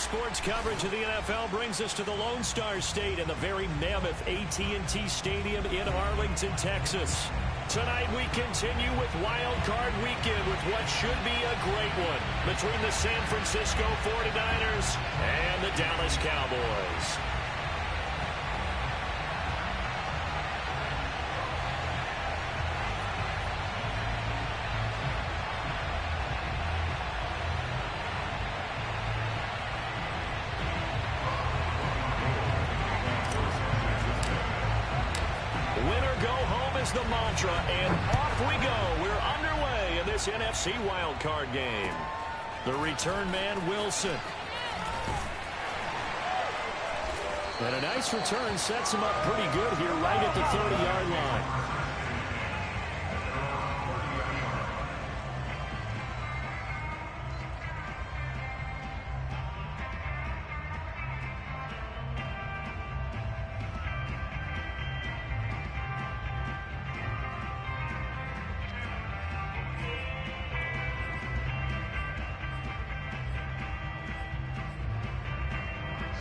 sports coverage of the NFL brings us to the Lone Star State in the very mammoth AT&T Stadium in Arlington, Texas. Tonight we continue with Wild Card Weekend with what should be a great one between the San Francisco 49ers and the Dallas Cowboys. The mantra, and off we go. We're underway in this NFC wildcard game. The return man, Wilson. And a nice return sets him up pretty good here right at the 30-yard line.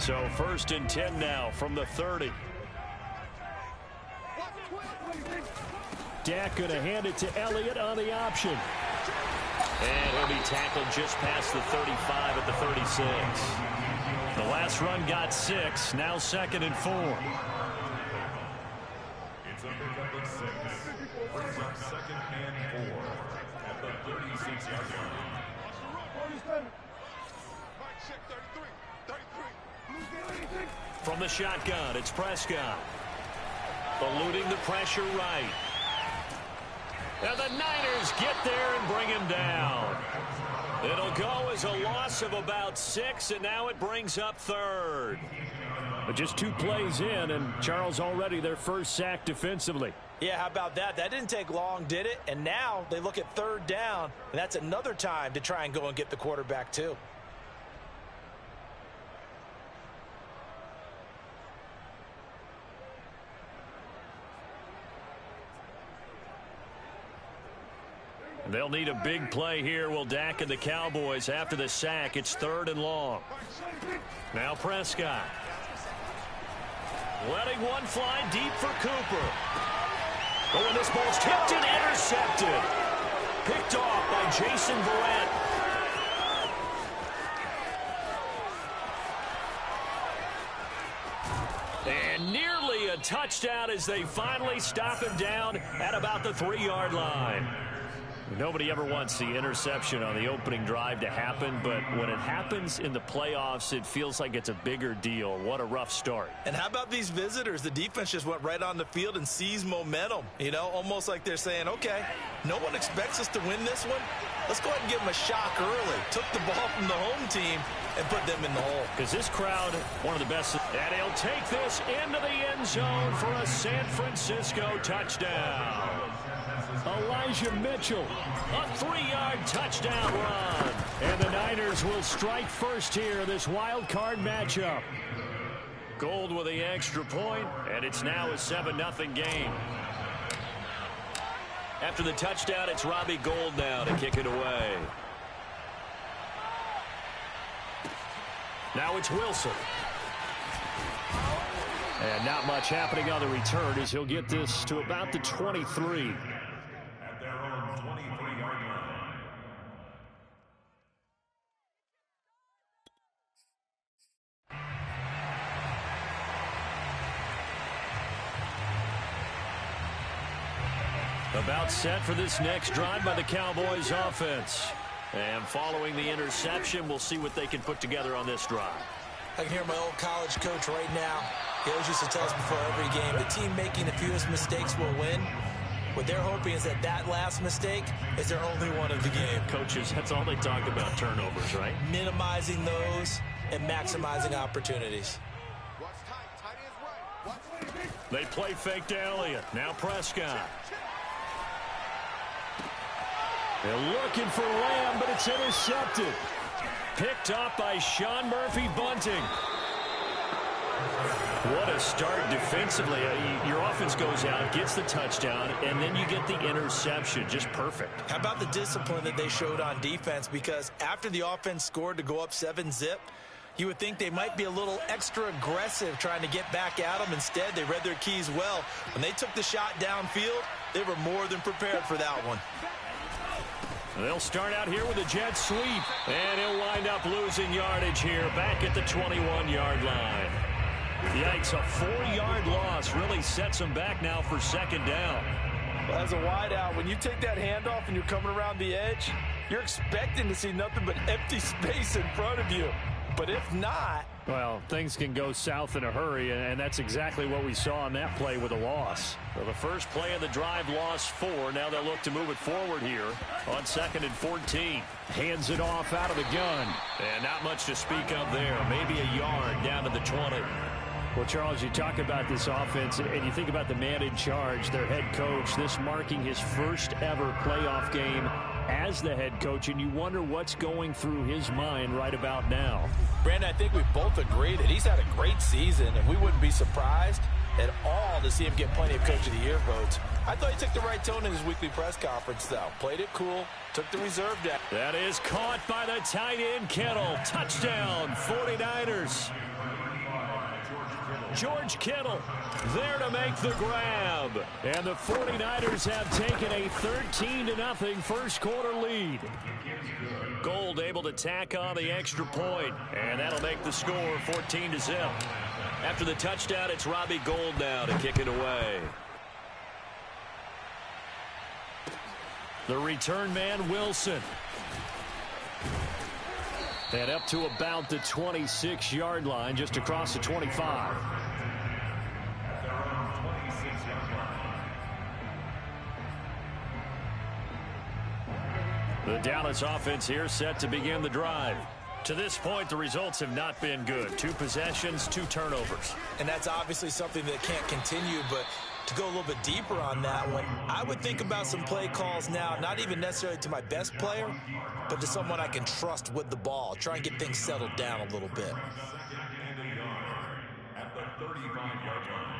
So 1st and 10 now from the 30. Dak going to hand it to Elliott on the option. And he'll be tackled just past the 35 at the 36. The last run got 6. Now 2nd and 4. It's a pickup of 6. Brings up 2nd and 4 at the 36-yard line. From the shotgun, it's Prescott. Eluding the pressure right. And the Niners get there and bring him down. It'll go as a loss of about 6, and now it brings up 3rd. But just 2 plays in, and Charles already their first sack defensively. Yeah, how about that? That didn't take long, did it? And now they look at 3rd down, and that's another time to try and go and get the quarterback too. They'll need a big play here, will Dak and the Cowboys. After the sack, it's 3rd and long. Now Prescott. Letting one fly deep for Cooper. Oh, and this ball's tipped and intercepted. Picked off by Jason Verrett. And nearly a touchdown as they finally stop him down at about the 3-yard line. Nobody ever wants the interception on the opening drive to happen, but when it happens in the playoffs, it feels like it's a bigger deal. What a rough start. And how about these visitors? The defense just went right on the field and seized momentum. You know, almost like they're saying, okay, no one expects us to win this one. Let's go ahead and give them a shock early. Took the ball from the home team and put them in the hole. Because this crowd, one of the best. And he'll take this into the end zone for a San Francisco touchdown. Elijah Mitchell. A 3-yard touchdown run. And the Niners will strike first here, this wild card matchup. Gold with the extra point, and it's now a 7-0 game. After the touchdown, it's Robbie Gould now to kick it away. Now it's Wilson. And not much happening on the return as he'll get this to about the 23. At their own 23-yard line. About set for this next drive by the Cowboys offense. And following the interception, we'll see what they can put together on this drive. I can hear my old college coach right now. He always used to tell us before every game, the team making the fewest mistakes will win. What they're hoping is that that last mistake is their only one of the game. Coaches, that's all they talk about, turnovers, right? Minimizing those and maximizing opportunities. They play fake to Elliott. Now Prescott. They're looking for Lamb, but it's intercepted. Picked up by Sean Murphy-Bunting. What a start defensively. Your offense goes out, gets the touchdown, and then you get the interception. Just perfect. How about the discipline that they showed on defense? Because after the offense scored to go up 7-zip, You would think they might be a little extra aggressive trying to get back at them. Instead, they read their keys well. When they took the shot downfield, they were more than prepared for that one. They'll start out here with a jet sweep, and he'll wind up losing yardage here back at the 21-yard line. Yikes, a 4-yard loss really sets him back now for second down. Well, as a wideout, when you take that handoff and you're coming around the edge, you're expecting to see nothing but empty space in front of you. But if not... Well, things can go south in a hurry, and that's exactly what we saw on that play with a loss. Well, the first play of the drive lost 4. Now they'll look to move it forward here on 2nd and 14. Hands it off out of the gun. And not much to speak of there. Maybe a yard down to the 20. Well, Charles, you talk about this offense, and you think about the man in charge, their head coach, this marking his first ever playoff game as the head coach, and you wonder what's going through his mind right about now. Brandon, I think we both agree that he's had a great season, and we wouldn't be surprised at all to see him get plenty of Coach of the Year votes. I thought he took the right tone in his weekly press conference, though. Played it cool, took the reserve down. That is caught by the tight end, Kittle. Touchdown, 49ers. George Kittle there to make the grab. And the 49ers have taken a 13-0 first quarter lead. Gold able to tack on the extra point, and that'll make the score 14-0. After the touchdown, it's Robbie Gould now to kick it away. The return man, Wilson. And up to about the 26-yard line, just across the 25. The Dallas offense here set to begin the drive. To this point, the results have not been good. 2 possessions, 2 turnovers. And that's obviously something that can't continue, but to go a little bit deeper on that one, I would think about some play calls now, not even necessarily to my best player, but to someone I can trust with the ball. Try and get things settled down a little bit. At the 35-yard line.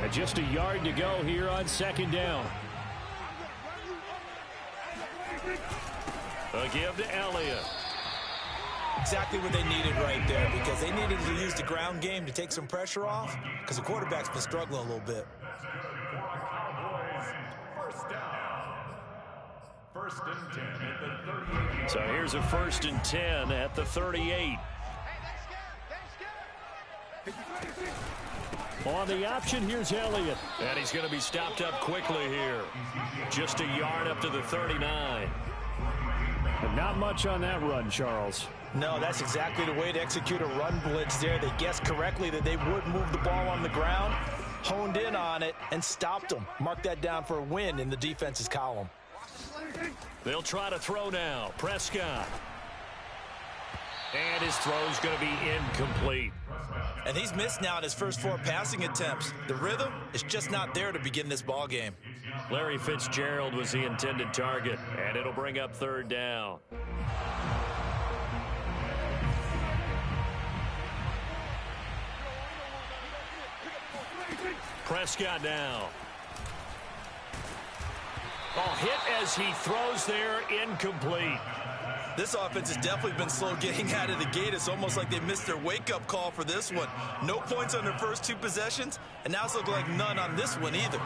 And just a yard to go here on 2nd down. A give to Elliott. Exactly what they needed right there, because they needed to use the ground game to take some pressure off, because the quarterback's been struggling a little bit. First down. 1st and 10 at the 38. So here's a 1st and 10 at the 38. On the option, here's Elliott. And he's going to be stopped up quickly here. Just a yard up to the 39. But not much on that run, Charles. No, that's exactly the way to execute a run blitz there. They guessed correctly that they would move the ball on the ground, honed in on it, and stopped them. Mark that down for a win in the defense's column. They'll try to throw now. Prescott. And his throw's going to be incomplete. And he's missed now in his first 4 passing attempts. The rhythm is just not there to begin this ball game. Larry Fitzgerald was the intended target, and it'll bring up 3rd down. Prescott now. Oh, hit as he throws there, incomplete. This offense has definitely been slow getting out of the gate. It's almost like they missed their wake-up call for this one. No points on their first 2 possessions, and now it's looking like none on this one either.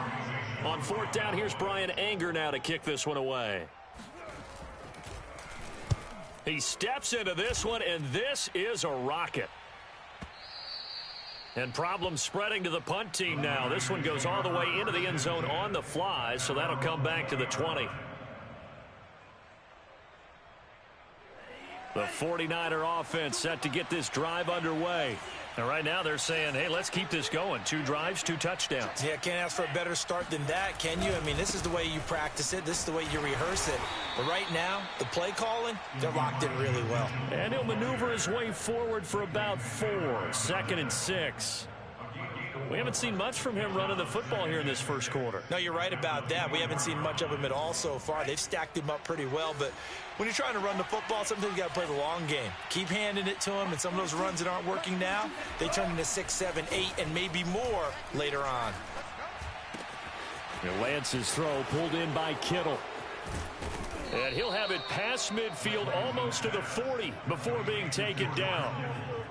On 4th down, here's Brian Anger now to kick this one away. He steps into this one, and this is a rocket. And problems spreading to the punt team now. This one goes all the way into the end zone on the fly, so that'll come back to the 20. The 49er offense set to get this drive underway. And right now they're saying, hey, let's keep this going. 2 drives, 2 touchdowns. Yeah, can't ask for a better start than that, can you? I mean, this is the way you practice it. This is the way you rehearse it. But right now, the play calling, they're locked in really well. And he'll maneuver his way forward for about 4. 2nd and 6. We haven't seen much from him running the football here in this first quarter. No, you're right about that. We haven't seen much of him at all so far. They've stacked him up pretty well, but when you're trying to run the football, sometimes you got to play the long game. Keep handing it to him, and some of those runs that aren't working now, they turn into 6, 7, 8, and maybe more later on. Lance's throw pulled in by Kittle. And he'll have it past midfield almost to the 40 before being taken down.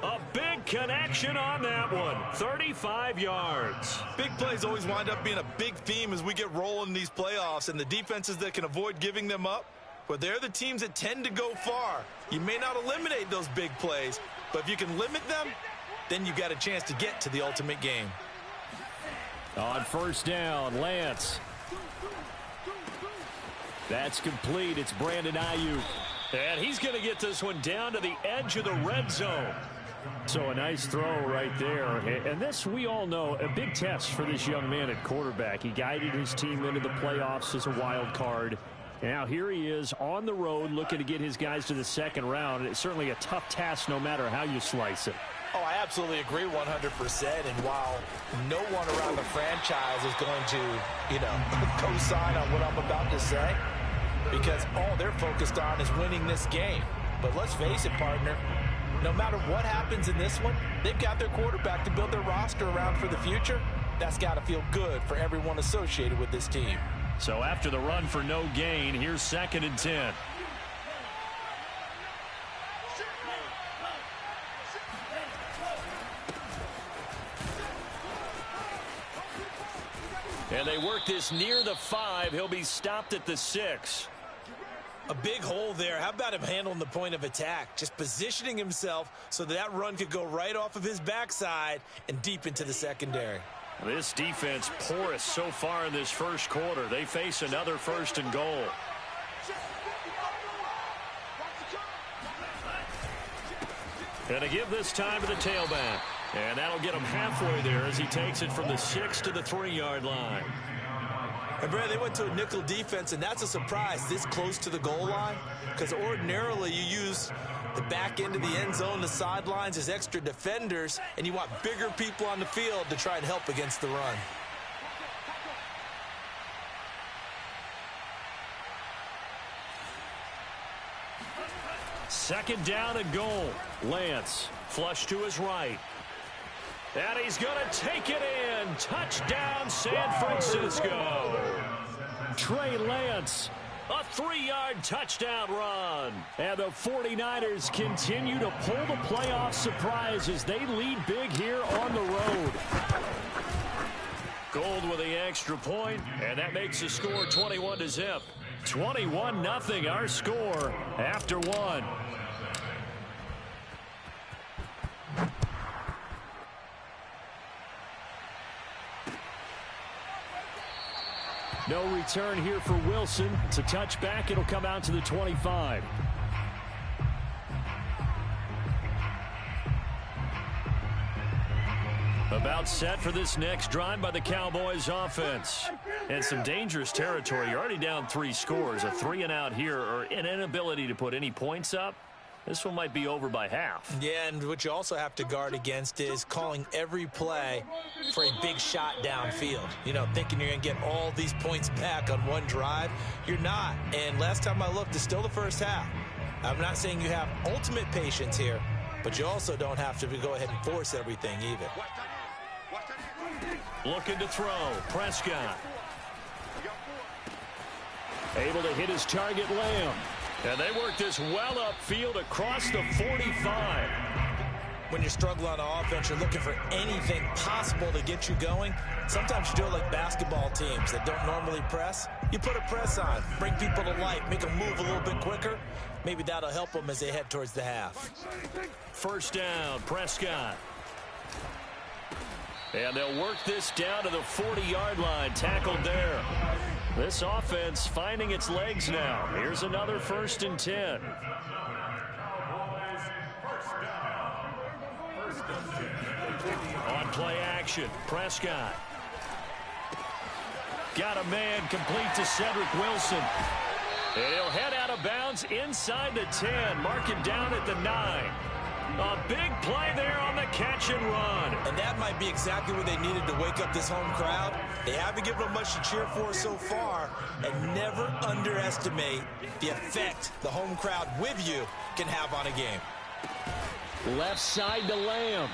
A big connection on that one. 35 yards. Big plays always wind up being a big theme as we get rolling in these playoffs, and the defenses that can avoid giving them up, well, they're the teams that tend to go far. You may not eliminate those big plays, but if you can limit them, then you got a chance to get to the ultimate game. On first down, Lance. That's complete. It's Brandon Ayuk. And he's going to get this one down to the edge of the red zone. So a nice throw right there. And this, we all know, a big test for this young man at quarterback. He guided his team into the playoffs as a wild card. Now here he is on the road looking to get his guys to the second round. It's certainly a tough task no matter how you slice it. Oh, I absolutely agree 100%. And while no one around the franchise is going to, co-sign on what I'm about to say, because all they're focused on is winning this game. But let's face it, partner, no matter what happens in this one, they've got their quarterback to build their roster around for the future. That's got to feel good for everyone associated with this team. So after the run for no gain, here's 2nd and 10. And they work this near the 5. He'll be stopped at the 6. A big hole there. How about him handling the point of attack? Just positioning himself so that run could go right off of his backside and deep into the secondary. This defense porous so far in this first quarter. They face another 1st and goal. And a give this time to the tailback. And that'll get him halfway there as he takes it from the 6 to the 3-yard line. And Brad, they went to a nickel defense, and that's a surprise this close to the goal line, because ordinarily you use the back end of the end zone, the sidelines as extra defenders, and you want bigger people on the field to try and help against the run. Second down and goal. Lance flush to his right. And he's going to take it in. Touchdown, San Francisco. Trey Lance, a 3-yard touchdown run. And the 49ers continue to pull the playoff surprise as they lead big here on the road. Gold with the extra point, and that makes the score 21-0. 21-0 our score after 1. No return here for Wilson. It's a touchback. It'll come out to the 25. About set for this next drive by the Cowboys offense. And some dangerous territory. You're already down 3 scores. A 3-and-out here, or an inability to put any points up. This one might be over by half. Yeah, and what you also have to guard against is calling every play for a big shot downfield. Thinking you're going to get all these points back on one drive. You're not. And last time I looked, it's still the first half. I'm not saying you have ultimate patience here, but you also don't have to go ahead and force everything either. Looking to throw. Prescott. Able to hit his target, Lamb. And they work this well upfield across the 45. When you're struggling on offense, you're looking for anything possible to get you going. Sometimes you do it like basketball teams that don't normally press. You put a press on, bring people to life, make them move a little bit quicker. Maybe that'll help them as they head towards the half. First down, Prescott. And they'll work this down to the 40-yard line, tackled there. This offense finding its legs now. Here's another 1st and 10. On play action, Prescott. Got a man complete to Cedric Wilson. And he'll head out of bounds inside the 10, marking down at the 9. A big play there on the catch and run. And that might be exactly what they needed to wake up this home crowd. They haven't given them much to cheer for so far. And never underestimate the effect the home crowd with you can have on a game. Left side to Lamb.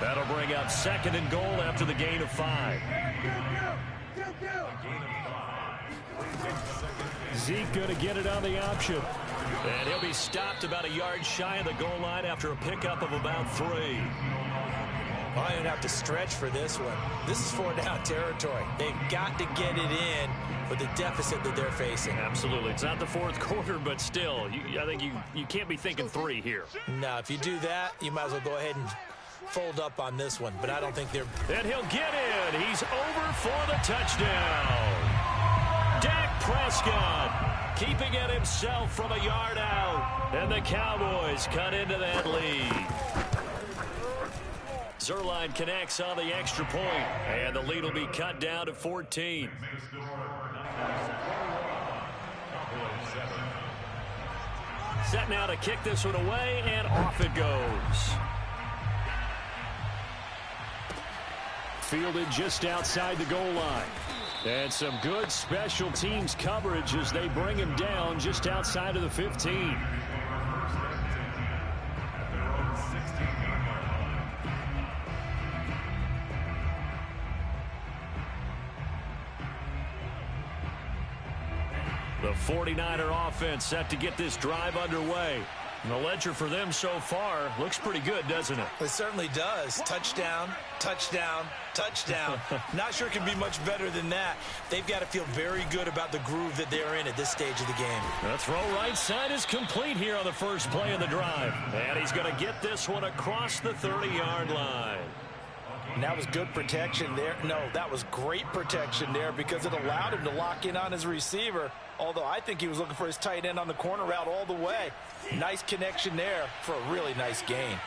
That'll bring up 2nd and goal after the gain of 5. Zeke going to get it on the option. And he'll be stopped about a yard shy of the goal line after a pickup of about 3. I don't have to stretch for this one. This is 4-down territory. They've got to get it in with the deficit that they're facing. Absolutely. It's not the fourth quarter, but still, I think you can't be thinking 3 here. No, if you do that, you might as well go ahead and fold up on this one. But I don't think they're... And he'll get in. He's over for the touchdown. Dak Prescott keeping it himself from a yard out. And the Cowboys cut into that lead. Zerline connects on the extra point, and the lead will be cut down to 14. Set now to kick this one away, and off it goes. Fielded just outside the goal line. And some good special teams coverage as they bring him down just outside of the 15. The 49er offense set to get this drive underway. And the ledger for them so far looks pretty good, doesn't it? It certainly does. Touchdown, touchdown, touchdown. Not sure it can be much better than that. They've got to feel very good about the groove that they're in at this stage of the game. The throw right side is complete here on the first play of the drive. And he's going to get this one across the 30-yard line. And that was good protection there. No, that was great protection there because it allowed him to lock in on his receiver. Although I think he was looking for his tight end on the corner route all the way. Nice connection there for a really nice gain.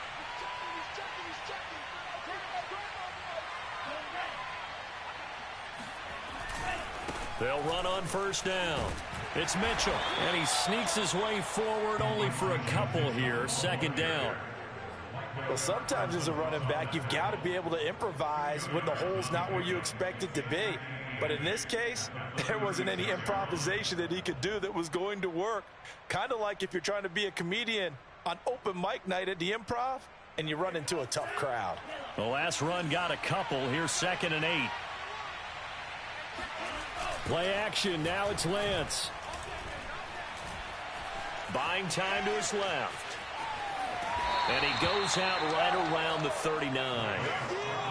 They'll run on first down. It's Mitchell, and he sneaks his way forward only for a couple here. Second down. Well, sometimes as a running back, you've got to be able to improvise when the hole's not where you expect it to be. But in this case, there wasn't any improvisation that he could do that was going to work. Kind of like if you're trying to be a comedian on open mic night at the Improv and you run into a tough crowd. The last run got a couple. Here's 2nd and 8. Play action. Now it's Lance. Buying time to his left. And he goes out right around the 39.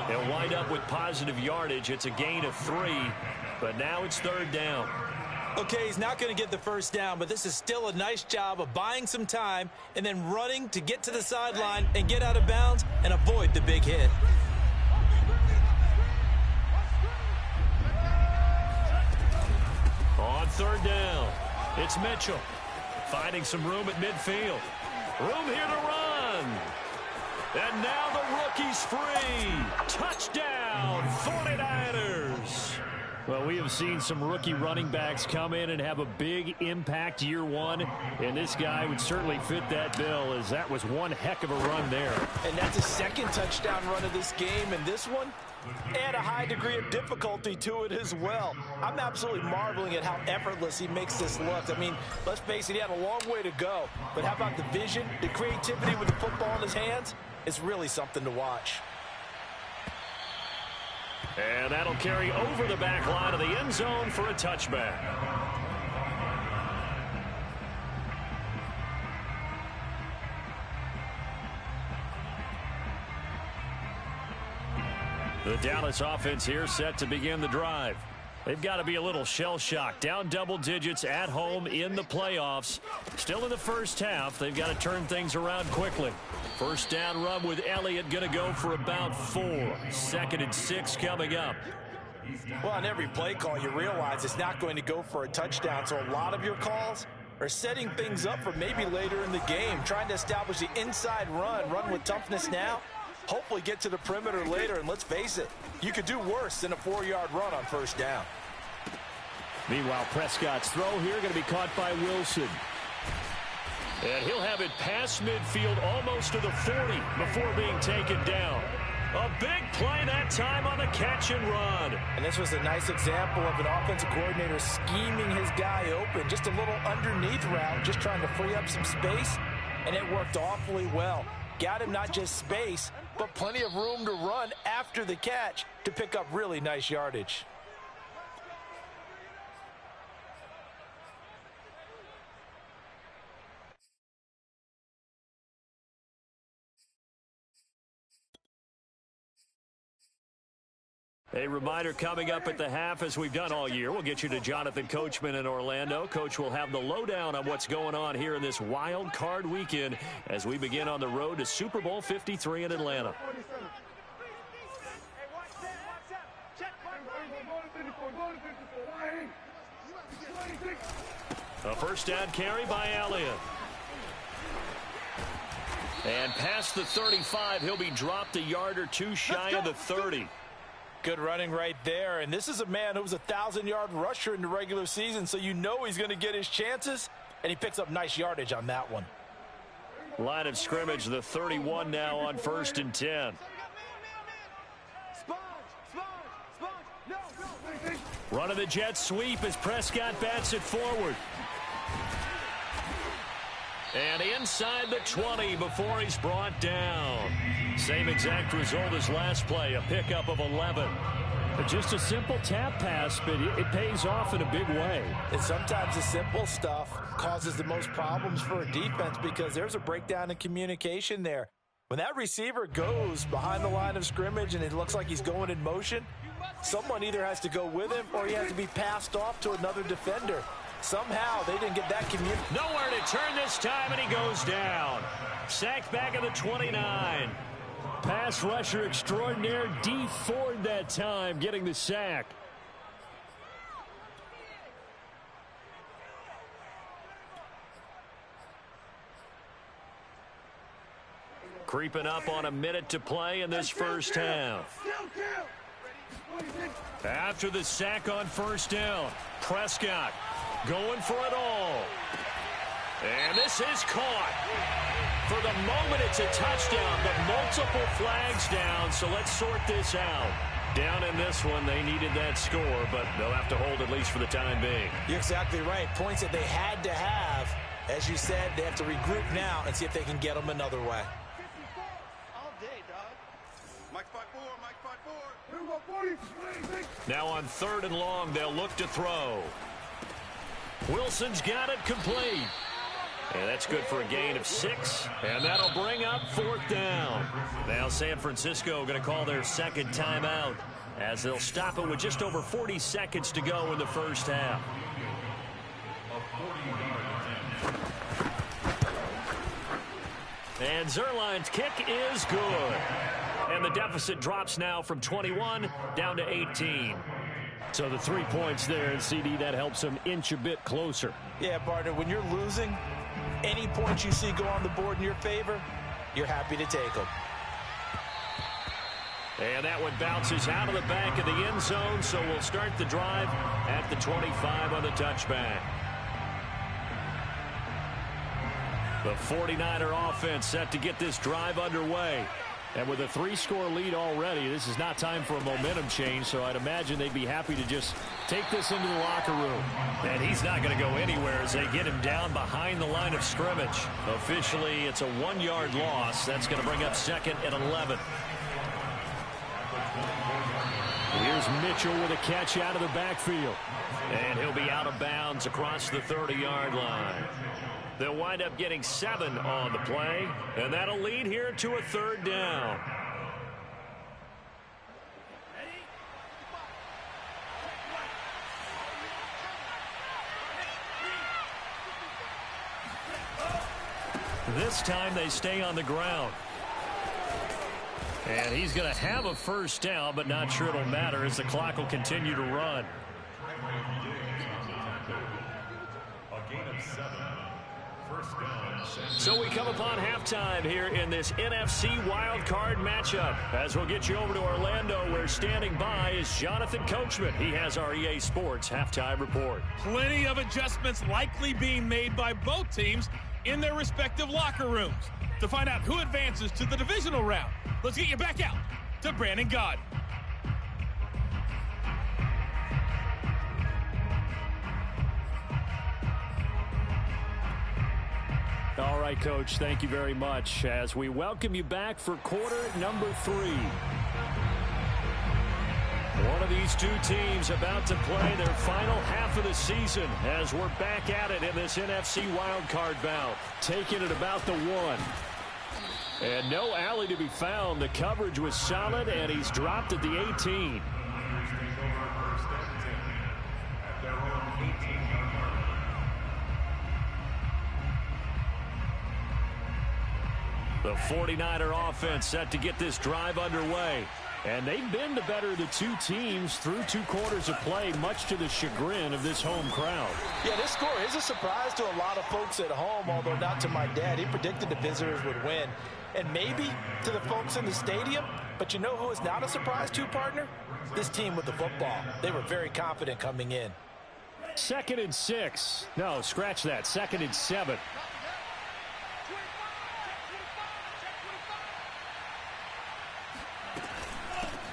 He'll wind up with positive yardage. It's a gain of 3, but now it's 3rd down. Okay, he's not going to get the first down, but this is still a nice job of buying some time and then running to get to the sideline and get out of bounds and avoid the big hit. On 3rd down, it's Mitchell finding some room at midfield. Room here to run. And now the rookie's free. Touchdown, 49ers. Well, we have seen some rookie running backs come in and have a big impact year one, and this guy would certainly fit that bill, as that was one heck of a run there. And that's a second touchdown run of this game, and this one, add a high degree of difficulty to it as well. I'm absolutely marveling at how effortless he makes this look. I mean, let's face it, he had a long way to go, but how about the vision, the creativity with the football in his hands? It's really something to watch. And that'll carry over the back line of the end zone for a touchback. The Dallas offense here set to begin the drive. They've got to be a little shell-shocked. Down double digits at home in the playoffs. Still in the first half. They've got to turn things around quickly. First down run with Elliott going to go for about 4. 2nd and 6 coming up. Well, on every play call, you realize it's not going to go for a touchdown. So a lot of your calls are setting things up for maybe later in the game. Trying to establish the inside run with toughness now. Hopefully get to the perimeter later, and let's face it, you could do worse than a 4-yard run on first down. Meanwhile, Prescott's throw here going to be caught by Wilson. And he'll have it past midfield almost to the 40 before being taken down. A big play that time on the catch and run. And this was a nice example of an offensive coordinator scheming his guy open. Just a little underneath route, just trying to free up some space, and it worked awfully well. Got him not just space, but plenty of room to run after the catch to pick up really nice yardage. A reminder coming up at the half, as we've done all year, we'll get you to Jonathan Coachman in Orlando. Coach will have the lowdown on what's going on here in this wild card weekend as we begin on the road to Super Bowl 53 in Atlanta. A first down carry by Elliott. And past the 35, he'll be dropped a yard or two shy of the 30. Good running right there. And this is a man who was a 1,000-yard rusher in the regular season, so you know he's going to get his chances. And he picks up nice yardage on that one. Line of scrimmage, the 31 now on 1st and 10. Run of the jet sweep as Prescott bats it forward. And inside the 20 before he's brought down. Same exact result as last play, a pickup of 11. Just a simple tap pass, but it pays off in a big way. And sometimes the simple stuff causes the most problems for a defense because there's a breakdown in communication there. When that receiver goes behind the line of scrimmage and it looks like he's going in motion, someone either has to go with him or he has to be passed off to another defender. Somehow they didn't get that communication. Nowhere to turn this time, and he goes down. Sacked back at the 29. Pass rusher extraordinaire, D. Ford that time, getting the sack. Creeping up on a minute to play in this first half. After the sack on first down, Prescott going for it all. And this is caught. For the moment, it's a touchdown, but multiple flags down, so let's sort this out. Down in this one, they needed that score, but they'll have to hold at least for the time being. You're exactly right. Points that they had to have. As you said, they have to regroup now and see if they can get them another way. All day, dog. Mike 5-4, Mike 5-4. Now on 3rd and long, they'll look to throw. Wilson's got it complete. And that's good for a gain of 6. And that'll bring up 4th down. Now San Francisco going to call their second timeout as they'll stop it with just over 40 seconds to go in the first half. And Zerline's kick is good. And the deficit drops now from 21 down to 18. So the 3 points there, and CD, that helps them inch a bit closer. Yeah, partner, when you're losing, any points you see go on the board in your favor, you're happy to take them. And that one bounces out of the back of the end zone, so we'll start the drive at the 25 on the touchback. The 49er offense set to get this drive underway. And with a 3-score lead already, this is not time for a momentum change, so I'd imagine they'd be happy to just take this into the locker room. And he's not going to go anywhere as they get him down behind the line of scrimmage. Officially, it's a 1-yard loss. That's going to bring up 2nd and 11. Here's Mitchell with a catch out of the backfield. And he'll be out of bounds across the 30-yard line. They'll wind up getting 7 on the play, and that'll lead here to a 3rd down. This time they stay on the ground. And he's going to have a first down, but not sure it'll matter as the clock will continue to run. A gain of 7. First down. So we come upon halftime here in this NFC wildcard matchup. As we'll get you over to Orlando, where standing by is Jonathan Coachman. He has our EA Sports halftime report. Plenty of adjustments likely being made by both teams in their respective locker rooms. To find out who advances to the divisional round, let's get you back out to Brandon Gaudin. All right, Coach, thank you very much as we welcome you back for quarter number 3. One of these two teams about to play their final half of the season as we're back at it in this NFC wildcard bout. Taking it about the 1. And no alley to be found. The coverage was solid, and he's dropped at the 18. The 49er offense set to get this drive underway. And they've been the better of the two teams through 2 quarters of play, much to the chagrin of this home crowd. Yeah, this score is a surprise to a lot of folks at home, although not to my dad. He predicted the visitors would win. And maybe to the folks in the stadium. But you know who is not a surprise to, partner? This team with the football. They were very confident coming in. 2nd and 6. No, scratch that. 2nd and 7.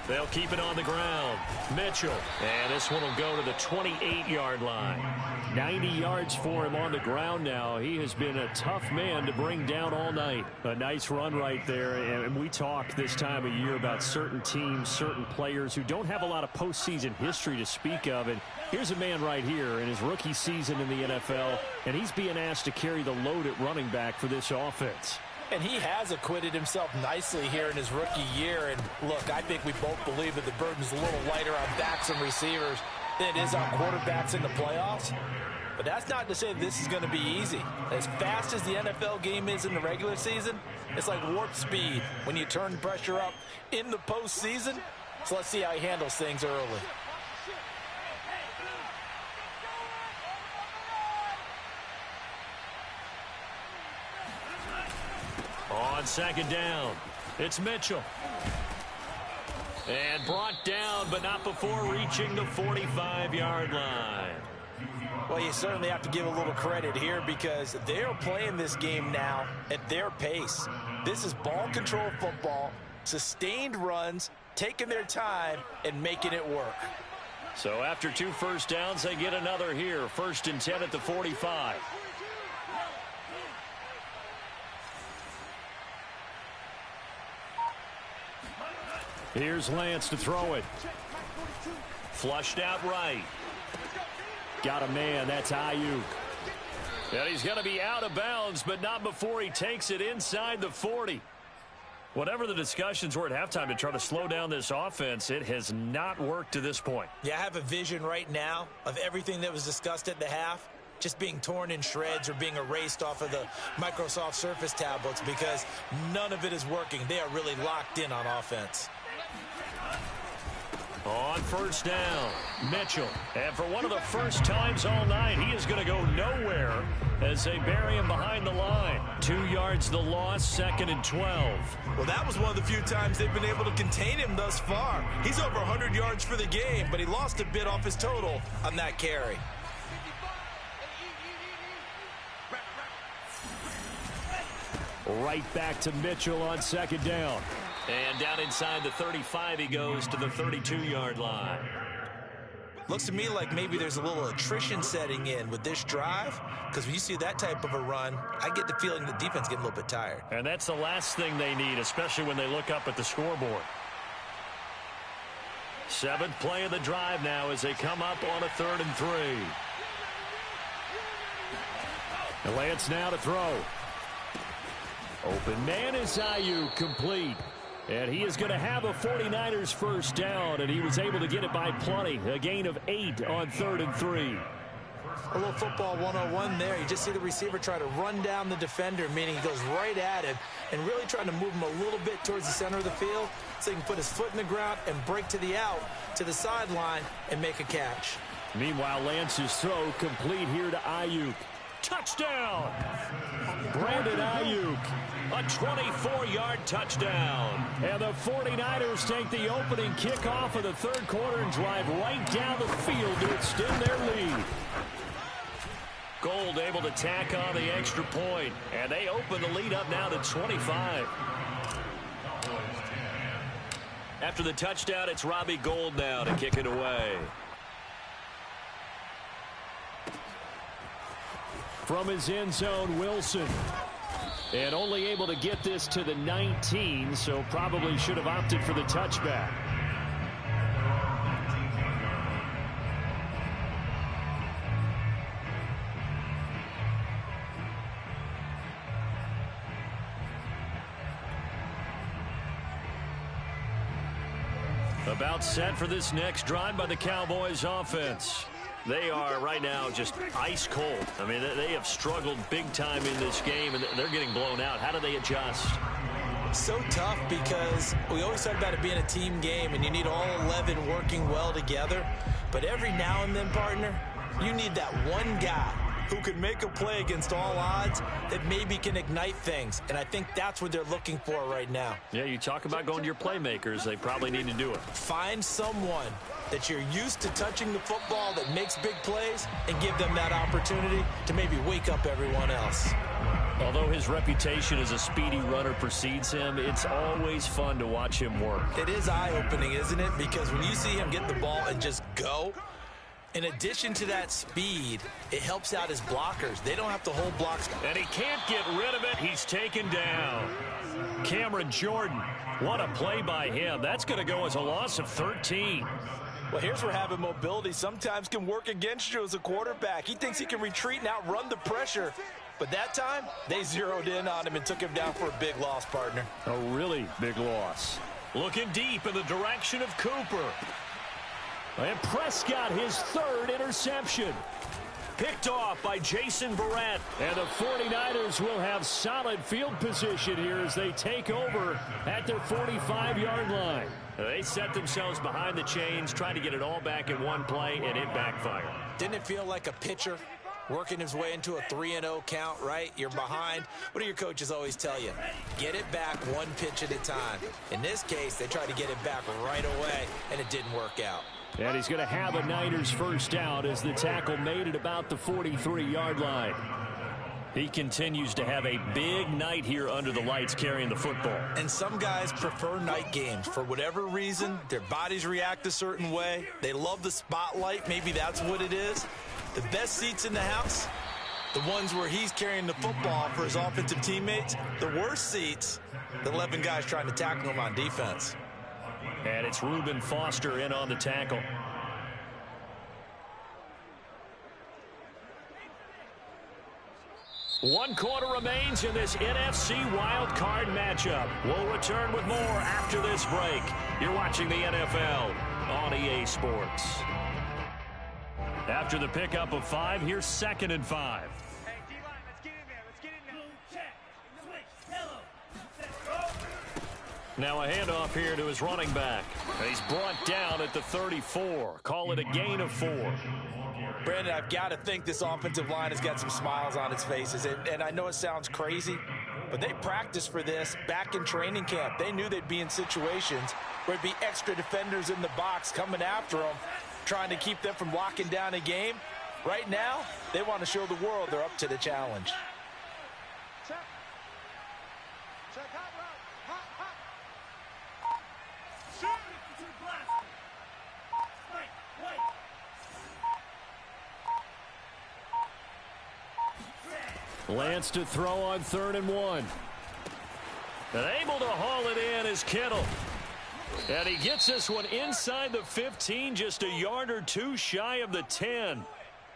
They'll keep it on the ground. Mitchell. And this one will go to the 28-yard line. 90 yards for him on the ground now. He has been a tough man to bring down all night. A nice run right there. And we talk this time of year about certain teams, certain players who don't have a lot of postseason history to speak of. And here's a man right here in his rookie season in the NFL, and he's being asked to carry the load at running back for this offense. And he has acquitted himself nicely here in his rookie year. And look, I think we both believe that the burden's a little lighter on backs and receivers than it is on quarterbacks in the playoffs. But that's not to say that this is going to be easy. As fast as the NFL game is in the regular season, it's like warp speed when you turn pressure up in the postseason. So let's see how he handles things early. On 2nd down, it's Mitchell. And brought down, but not before reaching the 45-yard line. Well, you certainly have to give a little credit here because they're playing this game now at their pace. This is ball control football, sustained runs, taking their time, and making it work. So after 2 first downs, they get another here. 1st and 10 at the 45. Here's Lance to throw it. Flushed out right. Got a man. That's Ayuk. And he's going to be out of bounds, but not before he takes it inside the 40. Whatever the discussions were at halftime to try to slow down this offense, it has not worked to this point. Yeah, I have a vision right now of everything that was discussed at the half just being torn in shreds or being erased off of the Microsoft Surface tablets because none of it is working. They are really locked in on offense. On 1st down, Mitchell. And for one of the first times all night, he is going to go nowhere as they bury him behind the line. 2 yards the loss, 2nd and 12. Well, that was one of the few times they've been able to contain him thus far. He's over 100 yards for the game, but he lost a bit off his total on that carry. Right back to Mitchell on 2nd down. And down inside the 35, he goes to the 32-yard line. Looks to me like maybe there's a little attrition setting in with this drive, because when you see that type of a run, I get the feeling the defense getting a little bit tired. And that's the last thing they need, especially when they look up at the scoreboard. 7th play of the drive now as they come up on a 3rd and 3. And Lance now to throw. Open man is Ayuk, complete. And he is going to have a 49ers first down, and he was able to get it by plenty. A gain of 8 on 3rd and 3. A little football 101 there. You just see the receiver try to run down the defender, meaning he goes right at him and really trying to move him a little bit towards the center of the field so he can put his foot in the ground and break to the out, to the sideline, and make a catch. Meanwhile, Lance's throw complete here to Ayuk. Touchdown! Brandon Ayuk, a 24-yard touchdown. And the 49ers take the opening kickoff of the 3rd quarter and drive right down the field to extend their lead. Gold able to tack on the extra point, and they open the lead up now to 25. After the touchdown, it's Robbie Gould now to kick it away. From his end zone, Wilson. And only able to get this to the 19, so probably should have opted for the touchback. About set for this next drive by the Cowboys offense. They are right now just ice cold. I mean, they have struggled big time in this game, and they're getting blown out. How do they adjust? So tough because we always talk about it being a team game, and you need all 11 working well together. But every now and then, partner, you need that one guy who can make a play against all odds that maybe can ignite things. And I think that's what they're looking for right now. Yeah, you talk about going to your playmakers. They probably need to do it. Find someone that you're used to touching the football that makes big plays and give them that opportunity to maybe wake up everyone else. Although his reputation as a speedy runner precedes him, it's always fun to watch him work. It is eye-opening, isn't it? Because when you see him get the ball and just go, in addition to that speed, it helps out his blockers. They don't have to hold blocks. And he can't get rid of it. He's taken down. Cameron Jordan, what a play by him. That's going to go as a loss of 13. Well, here's where having mobility sometimes can work against you as a quarterback. He thinks he can retreat and outrun the pressure. But that time, they zeroed in on him and took him down for a big loss, partner. A really big loss. Looking deep in the direction of Cooper. And Prescott, his third interception. Picked off by Jason Barrett. And the 49ers will have solid field position here as they take over at their 45-yard line. They set themselves behind the chains, trying to get it all back in one play, and it backfired. Didn't it feel like a pitcher working his way into a 3-0 count, right? You're behind. What do your coaches always tell you? Get it back one pitch at a time. In this case, they tried to get it back right away, and it didn't work out. And he's going to have a Niners first down as the tackle made it about the 43-yard line. He continues to have a big night here under the lights carrying the football. And some guys prefer night games. For whatever reason, their bodies react a certain way. They love the spotlight. Maybe that's what it is. The best seats in the house, the ones where he's carrying the football for his offensive teammates. The worst seats, the 11 guys trying to tackle him on defense. And it's Reuben Foster in on the tackle. One quarter remains in this NFC wildcard matchup. We'll return with more after this break. You're watching the NFL on EA Sports. After the pickup of 5, here's 2nd and 5. Hey, D-line, let's get in there. Let's get in there. Check. Switch. Hello. Now a handoff here to his running back. He's brought down at the 34. Call it a gain of 4. Brandon, I've got to think this offensive line has got some smiles on its faces. And I know it sounds crazy, but they practiced for this back in training camp. They knew they'd be in situations where there'd be extra defenders in the box coming after them, trying to keep them from locking down a game. Right now, they want to show the world they're up to the challenge. Check. Check. Hot route. Hot. Shoot. To the blast. Spike. Wait. Lance to throw on 3rd and 1. And able to haul it in is Kittle. And he gets this one inside the 15, just a yard or two shy of the 10.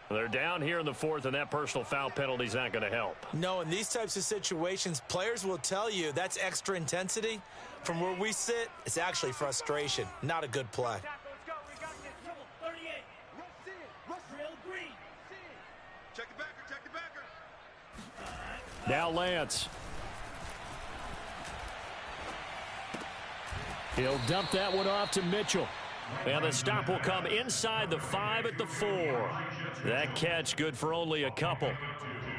They're down here in the 4th, and that personal foul penalty is not going to help. No, in these types of situations, players will tell you that's extra intensity. From where we sit, it's actually frustration. Not a good play. Let's go. We got this. Trouble. 38. Rush in. Rush real green. Check the backer. Check the backer. Now Lance. He'll dump that one off to Mitchell. And the stop will come inside the 5 at the 4. That catch good for only a couple.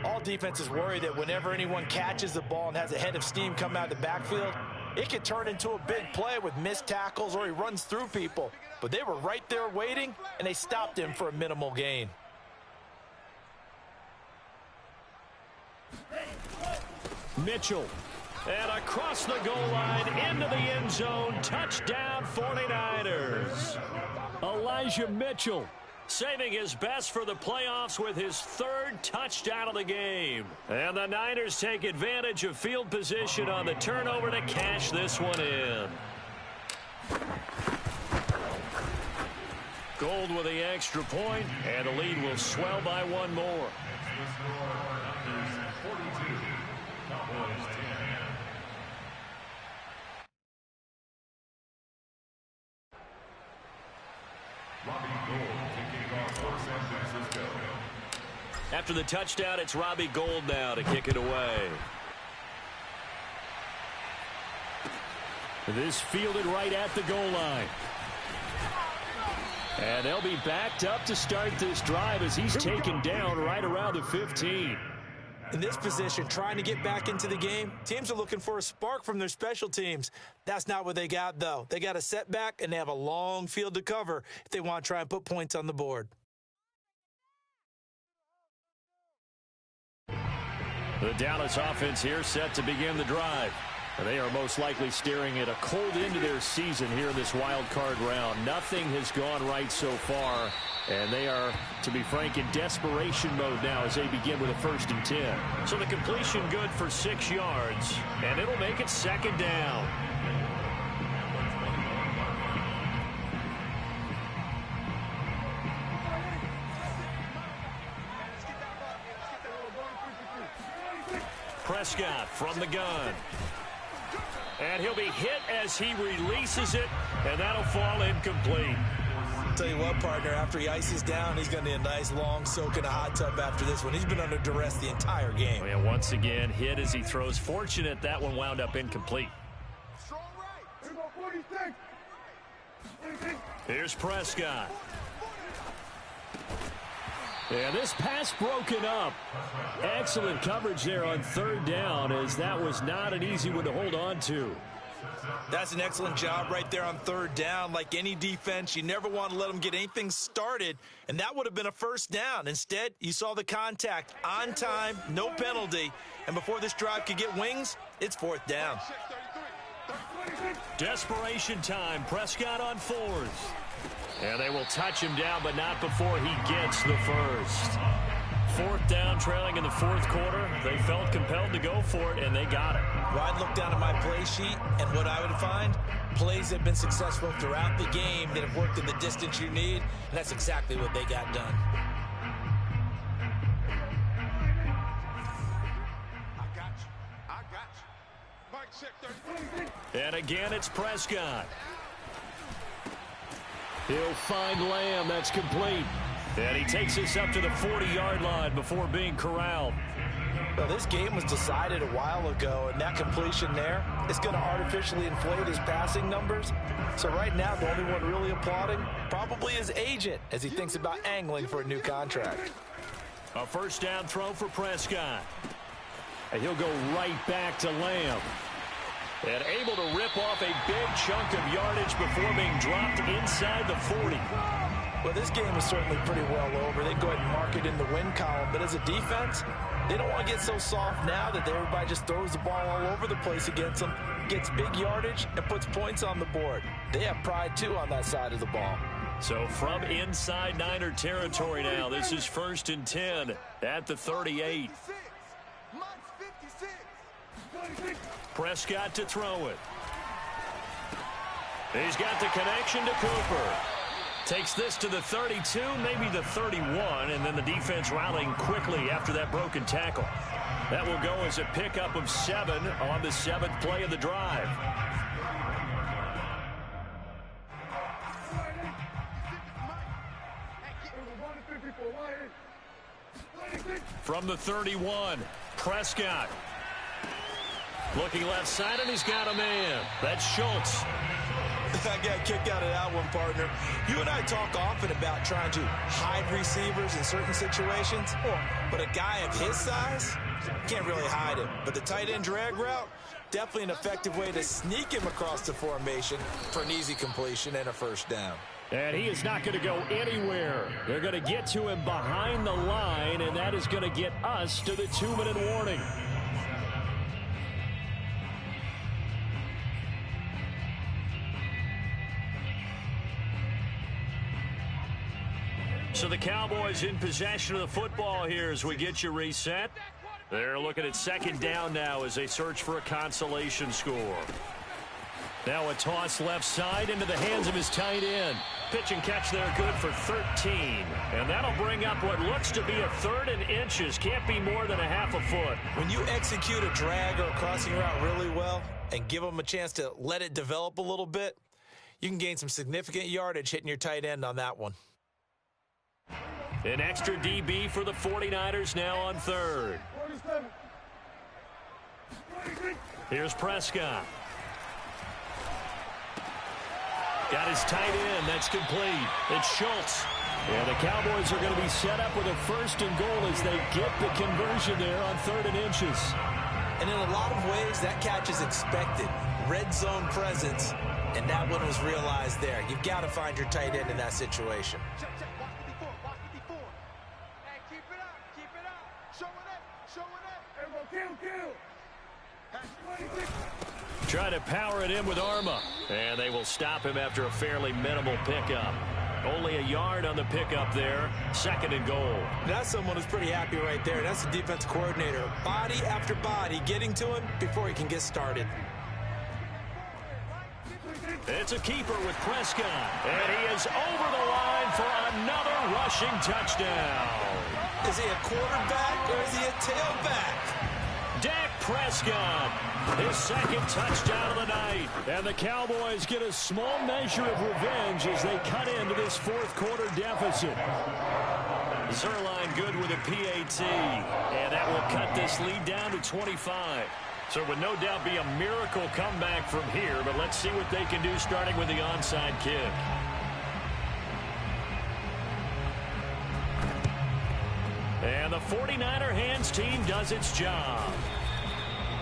All defenses worry that whenever anyone catches the ball and has a head of steam come out of the backfield, it can turn into a big play with missed tackles or he runs through people. But they were right there waiting, and they stopped him for a minimal gain. Mitchell. And across the goal line into the end zone. Touchdown 49ers. Elijah Mitchell saving his best for the playoffs with his 3rd touchdown of the game. And the Niners take advantage of field position on the turnover to cash this one in. Gold with the extra point, and the lead will swell by one more. Robbie Gould taking off 4th and After the touchdown, it's Robbie Gould now to kick it away. This fielded right at the goal line. And they'll be backed up to start this drive as he's taken down right around the 15. In this position, trying to get back into the game, teams are looking for a spark from their special teams. That's not what they got, though. They got a setback, and they have a long field to cover if they want to try and put points on the board. The Dallas offense here set to begin the drive. They are most likely staring at a cold end to their season here in this wild card round. Nothing has gone right so far, and they are, to be frank, in desperation mode now as they begin with a 1st and 10. So the completion good for 6 yards, and it'll make it 2nd down. Prescott from the gun. And he'll be hit as he releases it, and that'll fall incomplete. Tell you what, partner, after he ices down, he's going to need a nice long soak in a hot tub after this one. He's been under duress the entire game. And once again, hit as he throws. Fortunate that one wound up incomplete. Here's Prescott. And this pass broken up. Excellent coverage there on 3rd down, as that was not an easy one to hold on to. That's an excellent job right there on 3rd down. Like any defense, you never want to let them get anything started, and that would have been a 1st down. Instead, you saw the contact on time, no penalty, and before this drive could get wings, it's 4th down. Desperation time. Prescott on 4th. And they will touch him down, but not before he gets the 1st. 4th down, trailing in the 4th quarter. They felt compelled to go for it, and they got it. Well, I'd look down at my play sheet, and what I would find, plays that have been successful throughout the game that have worked in the distance you need, and that's exactly what they got done. I got you. Mike, check 30. And again, it's Prescott. He'll find Lamb. That's complete. And he takes us up to the 40-yard line before being corralled. Well, this game was decided a while ago, and that completion there is going to artificially inflate his passing numbers. So right now, the only one really applauding probably his agent as he thinks about angling for a new contract. A 1st down throw for Prescott. And he'll go right back to Lamb. And able to rip off a big chunk of yardage before being dropped inside the 40. Well, this game is certainly pretty well over. They go ahead and mark it in the win column. But as a defense, they don't want to get so soft now that everybody just throws the ball all over the place against them, gets big yardage, and puts points on the board. They have pride, too, on that side of the ball. So from inside Niner territory now, this is 1st and 10 at the 38. Prescott to throw it. He's got the connection to Cooper. Takes this to the 32, maybe the 31, and then the defense rallying quickly after that broken tackle. That will go as a pickup of 7 on the 7th play of the drive. From the 31, Prescott. Looking left side, and he's got a man. That's Schultz. I got kicked out of that one, partner. You and I talk often about trying to hide receivers in certain situations, but a guy of his size can't really hide him. But the tight end drag route, definitely an effective way to sneak him across the formation for an easy completion and a 1st down. And he is not going to go anywhere. They're going to get to him behind the line, and that is going to get us to the 2-minute warning. So the Cowboys in possession of the football here as we get you reset. They're looking at 2nd down now as they search for a consolation score. Now a toss left side into the hands of his tight end. Pitch and catch there good for 13. And that'll bring up what looks to be a 3rd and inches. Can't be more than a half a foot. When you execute a drag or a crossing route really well and give them a chance to let it develop a little bit, you can gain some significant yardage hitting your tight end on that one. An extra DB for the 49ers now on third. Here's Prescott. Got his tight end. That's complete. It's Schultz. And the Cowboys are going to be set up with a 1st and goal as they get the conversion there on 3rd and inches. And in a lot of ways, that catch is expected. Red zone presence, and that one was realized there. You've got to find your tight end in that situation. Check, check. Watch the before. Hey, keep it up. Show it up. Kill. Try to power it in with Arma. And they will stop him after a fairly minimal pickup. Only a yard on the pickup there. 2nd and goal. That's someone who's pretty happy right there. That's the defense coordinator. Body after body getting to him before he can get started. It's a keeper with Prescott. And he is over the line for another rushing touchdown. Is he a quarterback or is he a tailback? Dak Prescott, his 2nd touchdown of the night. And the Cowboys get a small measure of revenge as they cut into this 4th quarter deficit. Zerline good with a PAT. And that will cut this lead down to 25. So it would no doubt be a miracle comeback from here. But let's see what they can do starting with the onside kick. And the 49er hands team does its job.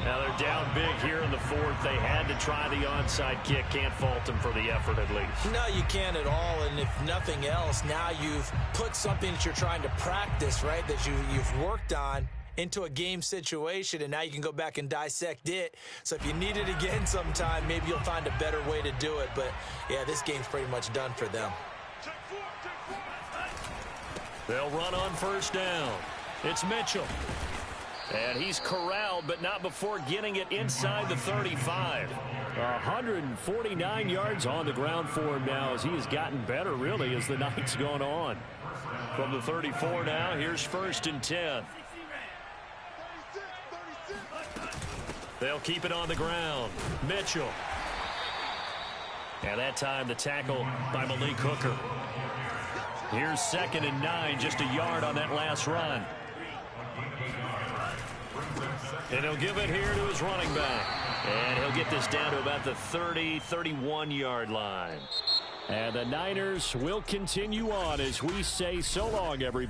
Now they're down big here in the 4th. They had to try the onside kick. Can't fault them for the effort at least. No, you can't at all. And if nothing else, now you've put something that you're trying to practice, right, that you've worked on into a game situation, and now you can go back and dissect it. So if you need it again sometime, maybe you'll find a better way to do it. But, yeah, this game's pretty much done for them. They'll run on 1st down. It's Mitchell. And he's corralled, but not before getting it inside the 35. 149 yards on the ground for him now as he has gotten better, really, as the night's gone on. From the 34 now, here's 1st and 10. They'll keep it on the ground. Mitchell. And that time the tackle by Malik Hooker. Here's 2nd and 9, just a yard on that last run. And he'll give it here to his running back. And he'll get this down to about the 30, 31-yard line. And the Niners will continue on as we say so long, everybody.